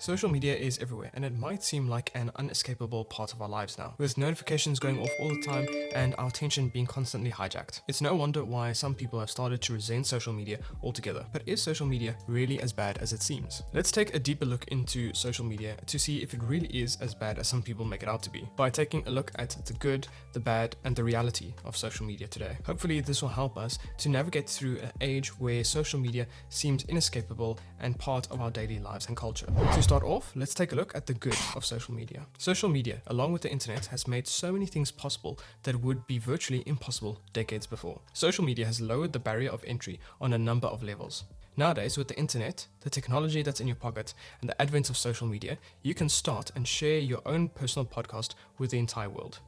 Social media is everywhere, and it might seem like an unescapable part of our lives now, with notifications going off all the time and our attention being constantly hijacked. It's no wonder why some people have started to resent social media altogether. But is social media really as bad as it seems? Let's take a deeper look into social media to see if it really is as bad as some people make it out to be, by taking a look at the good, the bad, and the reality of social media today. Hopefully this will help us to navigate through an age where social media seems inescapable and part of our daily lives and culture. To start off, let's take a look at the good of social media. Social media, along with the internet, has made so many things possible that would be virtually impossible decades before. Social media has lowered the barrier of entry on a number of levels. Nowadays, with the internet, the technology that's in your pocket, and the advent of social media, you can start and share your own personal podcast with the entire world.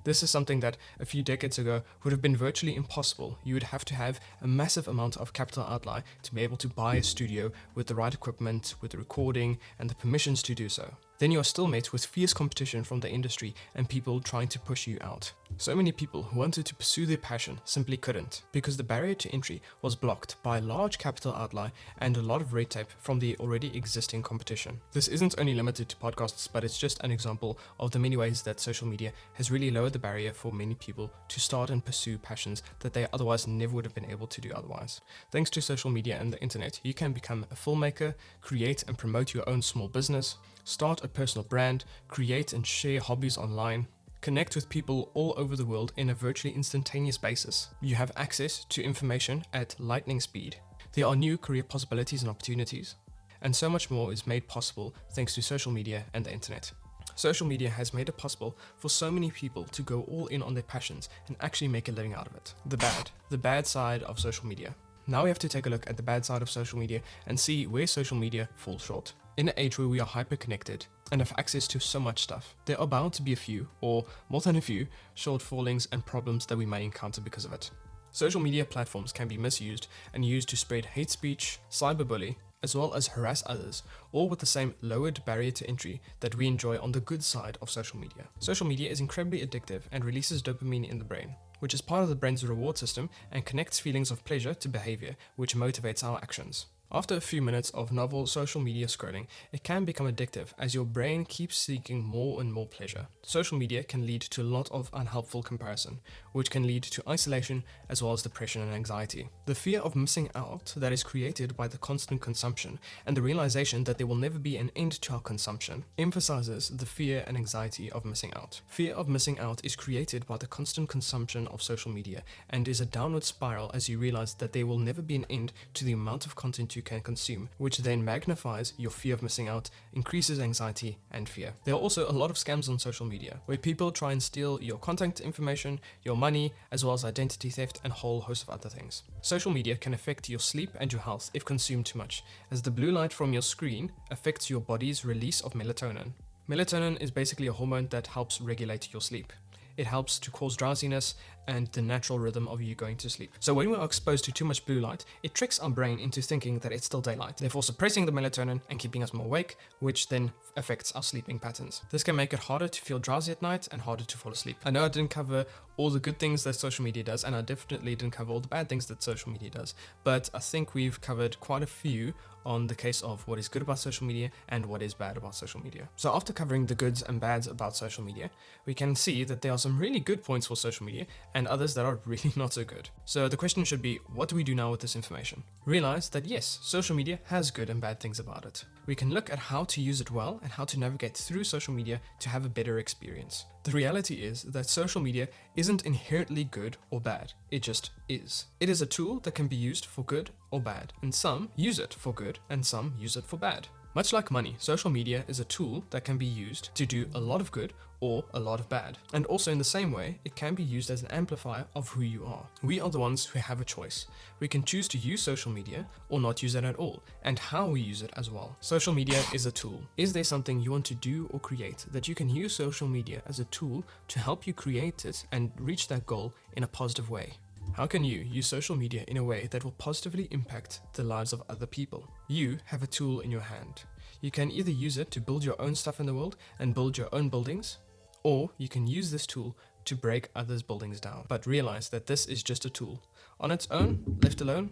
This is something that a few decades ago would have been virtually impossible. You would have to have a massive amount of capital outlay to be able to buy a studio with the right equipment, with the recording, and the permissions to do so. Then you are still met with fierce competition from the industry and people trying to push you out. So many people who wanted to pursue their passion simply couldn't, because the barrier to entry was blocked by a large capital outlay and a lot of red tape from the already existing competition. This isn't only limited to podcasts, but it's just an example of the many ways that social media has really lowered the barrier for many people to start and pursue passions that they otherwise never would have been able to do otherwise. Thanks to social media and the internet, you can become a filmmaker, create and promote your own small business, start a personal brand, create and share hobbies online, connect with people all over the world in a virtually instantaneous basis. You have access to information at lightning speed. There are new career possibilities and opportunities, and so much more is made possible thanks to social media and the internet. Social media has made it possible for so many people to go all in on their passions and actually make a living out of it. The bad side of social media. Now we have to take a look at the bad side of social media and see where social media falls short. In an age where we are hyper-connected and have access to so much stuff, there are bound to be a few, or more than a few, shortfallings and problems that we may encounter because of it. Social media platforms can be misused and used to spread hate speech, cyberbully, as well as harass others, all with the same lowered barrier to entry that we enjoy on the good side of social media. Social media is incredibly addictive and releases dopamine in the brain, which is part of the brain's reward system and connects feelings of pleasure to behavior, which motivates our actions. After a few minutes of novel social media scrolling, it can become addictive as your brain keeps seeking more and more pleasure. Social media can lead to a lot of unhelpful comparison, which can lead to isolation as well as depression and anxiety. The fear of missing out that is created by the constant consumption and the realization that there will never be an end to our consumption emphasizes the fear and anxiety of missing out. Fear of missing out is created by the constant consumption of social media and is a downward spiral as you realize that there will never be an end to the amount of content you can consume, which then magnifies your fear of missing out, increases anxiety and fear. There are also a lot of scams on social media where people try and steal your contact information, your money, as well as identity theft and a whole host of other things. Social media can affect your sleep and your health if consumed too much, as the blue light from your screen affects your body's release of melatonin. Melatonin is basically a hormone that helps regulate your sleep. It helps to cause drowsiness and the natural rhythm of you going to sleep. So when we are exposed to too much blue light, it tricks our brain into thinking that it's still daylight, therefore suppressing the melatonin and keeping us more awake, which then affects our sleeping patterns. This can make it harder to feel drowsy at night and harder to fall asleep. I know I didn't cover all the good things that social media does, and I definitely didn't cover all the bad things that social media does, but I think we've covered quite a few on the case of what is good about social media and what is bad about social media. So after covering the goods and bads about social media, we can see that there are some really good points for social media and others that are really not so good. So the question should be, what do we do now with this information? Realize that yes, social media has good and bad things about it. We can look at how to use it well and how to navigate through social media to have a better experience. The reality is that social media isn't inherently good or bad, it just is. It is a tool that can be used for good or bad, and some use it for good and some use it for bad. Much like money, social media is a tool that can be used to do a lot of good or a lot of bad. And also in the same way, it can be used as an amplifier of who you are. We are the ones who have a choice. We can choose to use social media or not use it at all, and how we use it as well. Social media is a tool. Is there something you want to do or create that you can use social media as a tool to help you create it and reach that goal in a positive way? How can you use social media in a way that will positively impact the lives of other people? You have a tool in your hand. You can either use it to build your own stuff in the world and build your own buildings, or you can use this tool to break others' buildings down. But realize that this is just a tool. On its own, left alone,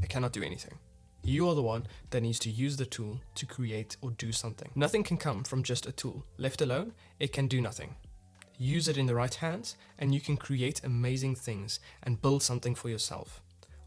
it cannot do anything. You are the one that needs to use the tool to create or do something. Nothing can come from just a tool. Left alone, it can do nothing. Use it in the right hands and you can create amazing things and build something for yourself.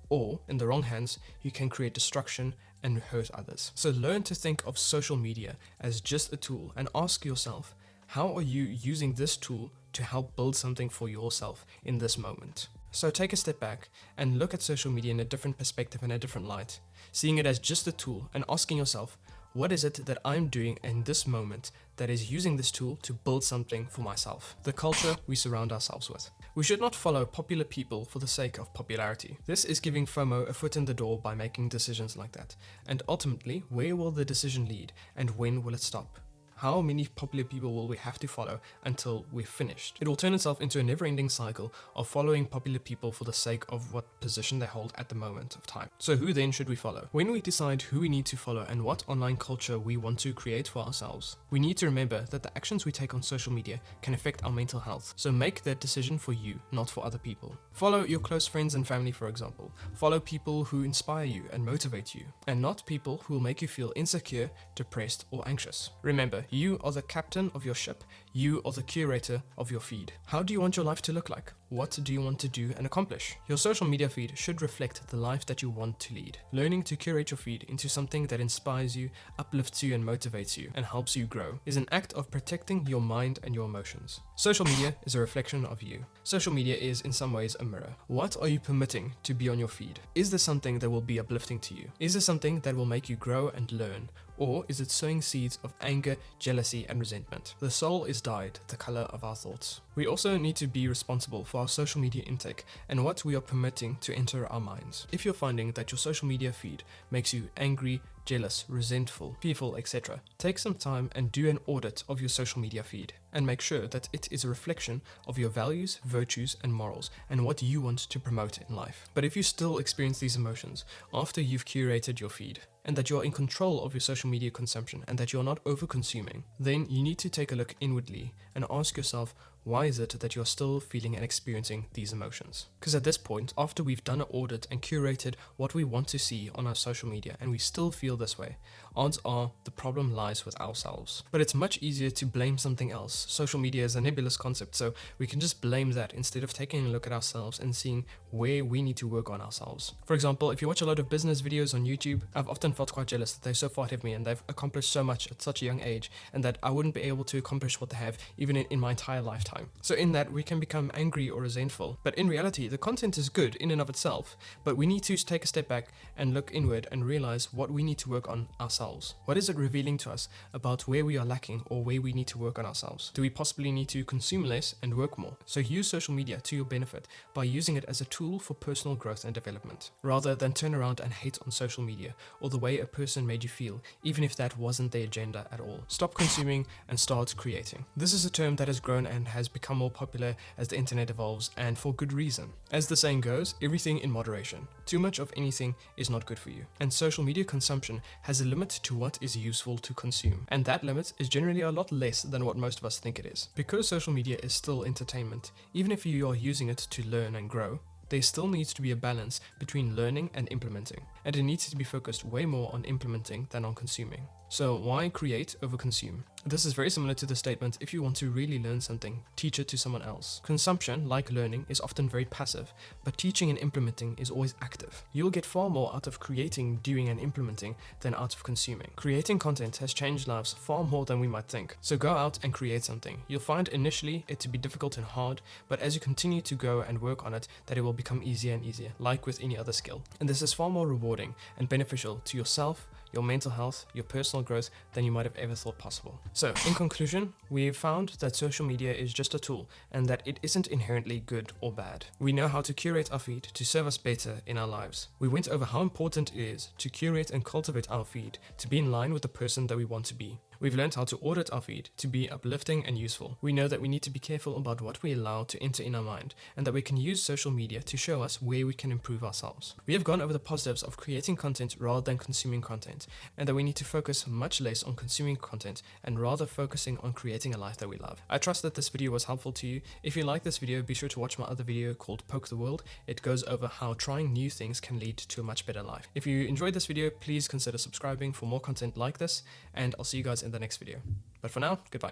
Or in the wrong hands, you can create destruction and hurt others. So learn to think of social media as just a tool and ask yourself, how are you using this tool to help build something for yourself in this moment? So take a step back and look at social media in a different perspective and a different light, seeing it as just a tool and asking yourself, what is it that I'm doing in this moment that is using this tool to build something for myself? The culture we surround ourselves with. We should not follow popular people for the sake of popularity. This is giving FOMO a foot in the door by making decisions like that. And ultimately, where will the decision lead and when will it stop? How many popular people will we have to follow until we're finished? It will turn itself into a never-ending cycle of following popular people for the sake of what position they hold at the moment of time. So who then should we follow? When we decide who we need to follow and what online culture we want to create for ourselves, we need to remember that the actions we take on social media can affect our mental health. So make that decision for you, not for other people. Follow your close friends and family, for example. Follow people who inspire you and motivate you, and not people who will make you feel insecure, depressed, or anxious. Remember, you are the captain of your ship. You are the curator of your feed. How do you want your life to look like? What do you want to do and accomplish? Your social media feed should reflect the life that you want to lead. Learning to curate your feed into something that inspires you, uplifts you, and motivates you, and helps you grow is an act of protecting your mind and your emotions. Social media is a reflection of you. Social media is, in some ways, a mirror. What are you permitting to be on your feed? Is there something that will be uplifting to you? Is there something that will make you grow and learn? Or is it sowing seeds of anger, jealousy, and resentment? The soul is dyed the color of our thoughts. We also need to be responsible for our social media intake and what we are permitting to enter our minds. If you're finding that your social media feed makes you angry, jealous, resentful, fearful, etc., take some time and do an audit of your social media feed and make sure that it is a reflection of your values, virtues, and morals and what you want to promote in life. But if you still experience these emotions after you've curated your feed, and that you're in control of your social media consumption and that you're not over-consuming, then you need to take a look inwardly and ask yourself, why is it that you're still feeling and experiencing these emotions? Because at this point, after we've done an audit and curated what we want to see on our social media and we still feel this way, odds are the problem lies with ourselves. But it's much easier to blame something else. Social media is a nebulous concept, so we can just blame that instead of taking a look at ourselves and seeing where we need to work on ourselves. For example, if you watch a lot of business videos on YouTube, I've often felt quite jealous that they're so far ahead of me and they've accomplished so much at such a young age and that I wouldn't be able to accomplish what they have even in my entire lifetime. So in that, we can become angry or resentful. But in reality, the content is good in and of itself, but we need to take a step back and look inward and realize what we need to work on ourselves. What is it revealing to us about where we are lacking or where we need to work on ourselves? Do we possibly need to consume less and work more? So use social media to your benefit by using it as a tool for personal growth and development, rather than turn around and hate on social media or the way a person made you feel, even if that wasn't their agenda at all. Stop consuming and start creating. This is a term that has grown and has become more popular as the internet evolves, and for good reason. As the saying goes, everything in moderation. Too much of anything is not good for you. And social media consumption has a limit to what is useful to consume. And that limit is generally a lot less than what most of us think it is. Because social media is still entertainment, even if you are using it to learn and grow, there still needs to be a balance between learning and implementing, and it needs to be focused way more on implementing than on consuming. So why create over consume? This is very similar to the statement, if you want to really learn something, teach it to someone else. Consumption, like learning, is often very passive, but teaching and implementing is always active. You'll get far more out of creating, doing, and implementing than out of consuming. Creating content has changed lives far more than we might think. So go out and create something. You'll find initially it to be difficult and hard, but as you continue to go and work on it, that it will become easier and easier, like with any other skill. And this is far more rewarding and beneficial to yourself, your mental health, your personal growth than you might have ever thought possible. So, in conclusion, we've found that social media is just a tool and that it isn't inherently good or bad. We know how to curate our feed to serve us better in our lives. We went over how important it is to curate and cultivate our feed to be in line with the person that we want to be. We've learned how to audit our feed to be uplifting and useful. We know that we need to be careful about what we allow to enter in our mind, and that we can use social media to show us where we can improve ourselves. We have gone over the positives of creating content rather than consuming content, and that we need to focus much less on consuming content and rather focusing on creating a life that we love. I trust that this video was helpful to you. If you like this video, be sure to watch my other video called Poke the World. It goes over how trying new things can lead to a much better life. If you enjoyed this video, please consider subscribing for more content like this, and I'll see you guys in the next video. But for now, goodbye.